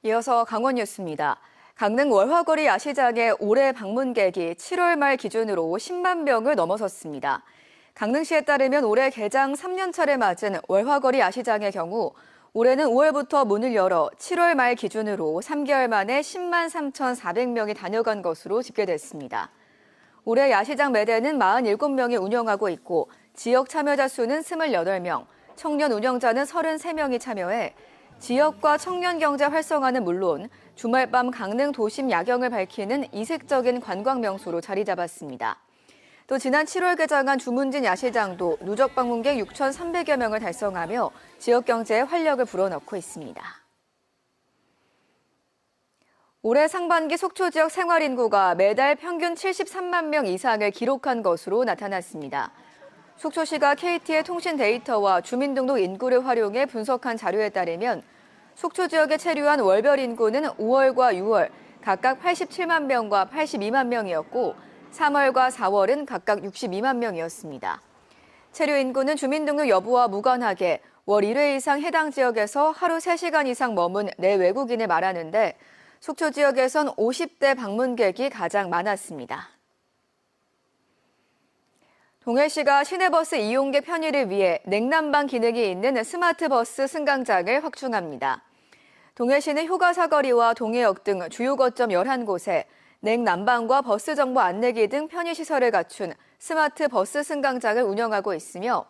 이어서 강원 뉴스입니다. 강릉 월화거리 야시장의 올해 방문객이 7월 말 기준으로 10만 명을 넘어섰습니다. 강릉시에 따르면 올해 개장 3년차를 맞은 월화거리 야시장의 경우 올해는 5월부터 문을 열어 7월 말 기준으로 3개월 만에 10만 3,400명이 다녀간 것으로 집계됐습니다. 올해 야시장 매대는 47명이 운영하고 있고 지역 참여자 수는 28명, 청년 운영자는 33명이 참여해 지역과 청년 경제 활성화는 물론 주말 밤 강릉 도심 야경을 밝히는 이색적인 관광 명소로 자리 잡았습니다. 또 지난 7월 개장한 주문진 야시장도 누적 방문객 6,300여 명을 달성하며 지역 경제에 활력을 불어넣고 있습니다. 올해 상반기 속초 지역 생활 인구가 매달 평균 73만 명 이상을 기록한 것으로 나타났습니다. 속초시가 KT의 통신 데이터와 주민등록 인구를 활용해 분석한 자료에 따르면 속초 지역에 체류한 월별 인구는 5월과 6월 각각 87만 명과 82만 명이었고 3월과 4월은 각각 62만 명이었습니다. 체류 인구는 주민등록 여부와 무관하게 월 1회 이상 해당 지역에서 하루 3시간 이상 머문 내외국인을 말하는데 속초 지역에선 50대 방문객이 가장 많았습니다. 동해시가 시내버스 이용객 편의를 위해 냉난방 기능이 있는 스마트버스 승강장을 확충합니다. 동해시는 효가사거리와 동해역 등 주요 거점 11곳에 냉난방과 버스 정보 안내기 등 편의시설을 갖춘 스마트버스 승강장을 운영하고 있으며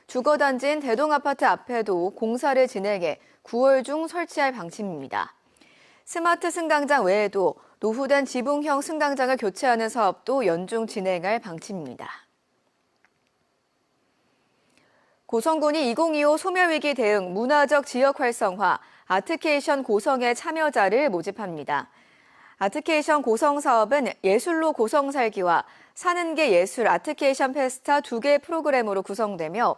주거단지인 대동아파트 앞에도 공사를 진행해 9월 중 설치할 방침입니다. 스마트 승강장 외에도 노후된 지붕형 승강장을 교체하는 사업도 연중 진행할 방침입니다. 고성군이 2025 소멸위기 대응 문화적 지역 활성화 아트케이션 고성의 참여자를 모집합니다. 아트케이션 고성 사업은 예술로 고성 살기와 사는 게 예술 아트케이션 페스타 2개 프로그램으로 구성되며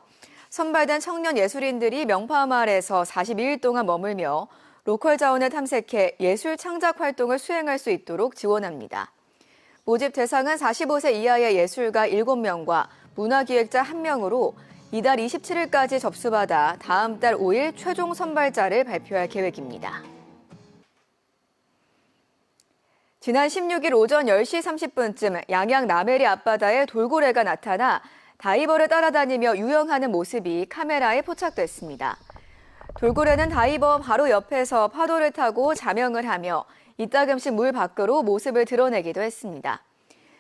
선발된 청년 예술인들이 명파마을에서 42일 동안 머물며 로컬 자원을 탐색해 예술 창작 활동을 수행할 수 있도록 지원합니다. 모집 대상은 45세 이하의 예술가 7명과 문화기획자 1명으로 이달 27일까지 접수받아 다음 달 5일 최종 선발자를 발표할 계획입니다. 지난 16일 오전 10시 30분쯤 양양 남해리 앞바다에 돌고래가 나타나 다이버를 따라다니며 유영하는 모습이 카메라에 포착됐습니다. 돌고래는 다이버 바로 옆에서 파도를 타고 자명을 하며 이따금씩 물 밖으로 모습을 드러내기도 했습니다.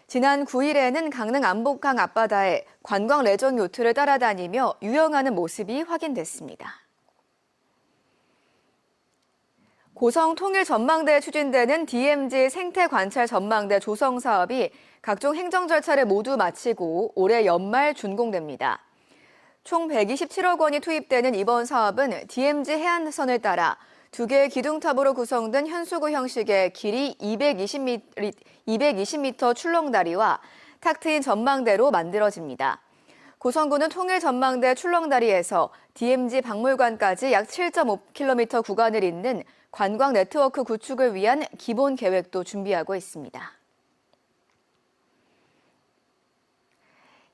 지난 9일에는 강릉 안복강 앞바다에 관광 레저 요트를 따라다니며 유영하는 모습이 확인됐습니다. 고성 통일 전망대에 추진되는 DMZ 생태 관찰 전망대 조성 사업이 각종 행정 절차를 모두 마치고 올해 연말 준공됩니다. 총 127억 원이 투입되는 이번 사업은 DMZ 해안선을 따라 2개의 기둥탑으로 구성된 현수구 형식의 길이 220m 출렁다리와 탁 트인 전망대로 만들어집니다. 고성군은 통일 전망대 출렁다리에서 DMZ 박물관까지 약 7.5km 구간을 잇는 관광 네트워크 구축을 위한 기본 계획도 준비하고 있습니다.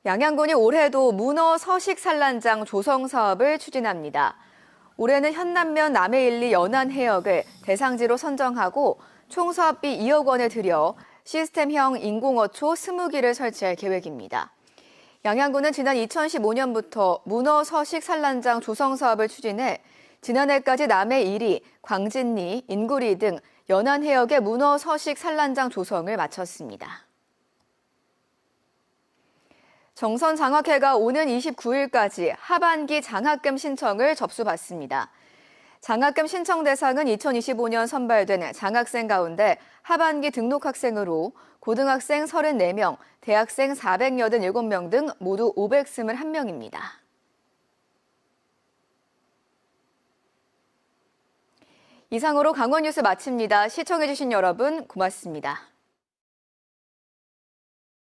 양양군이 올해도 문어 서식 산란장 조성 사업을 추진합니다. 올해는 현남면 남해일리 연안해역을 대상지로 선정하고 총 사업비 2억 원을 들여 시스템형 인공어초 20기를 설치할 계획입니다. 양양군은 지난 2015년부터 문어 서식 산란장 조성 사업을 추진해 지난해까지 남해 1리, 광진리, 인구리 등 연안해역의 문어 서식 산란장 조성을 마쳤습니다. 정선 장학회가 오는 29일까지 하반기 장학금 신청을 접수받습니다. 장학금 신청 대상은 2025년 선발된 장학생 가운데 하반기 등록 학생으로 고등학생 34명, 대학생 487명 등 모두 521명입니다. 이상으로 강원 뉴스 마칩니다. 시청해주신 여러분 고맙습니다.